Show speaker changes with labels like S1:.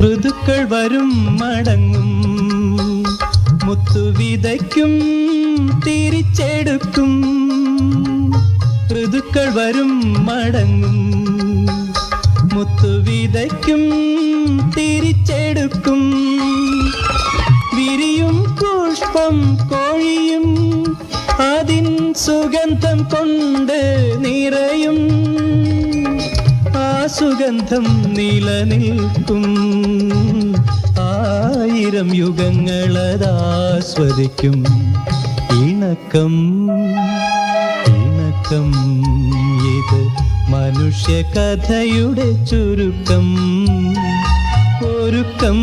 S1: ഋതുക്കൾ വരും മടങ്ങും, മുത്തുവിതയ്ക്കും തിരിച്ചെടുക്കും. ഋതുക്കൾ വരും മടങ്ങും, മുത്തുവിതയ്ക്കും തിരിച്ചെടുക്കും. വിരിയും പുഷ്പം കോഴിയും അതിൻ സുഗന്ധം കൊണ്ട് നിറയും. ആ സുഗന്ധം നിലനിൽക്കും, 1000 യുഗങ്ങളതാസ്വദിക്കും. ഇണക്കം ഇണക്കം, ഇത് മനുഷ്യ കഥയുടെ ചുരുക്കം. ഒരുക്കം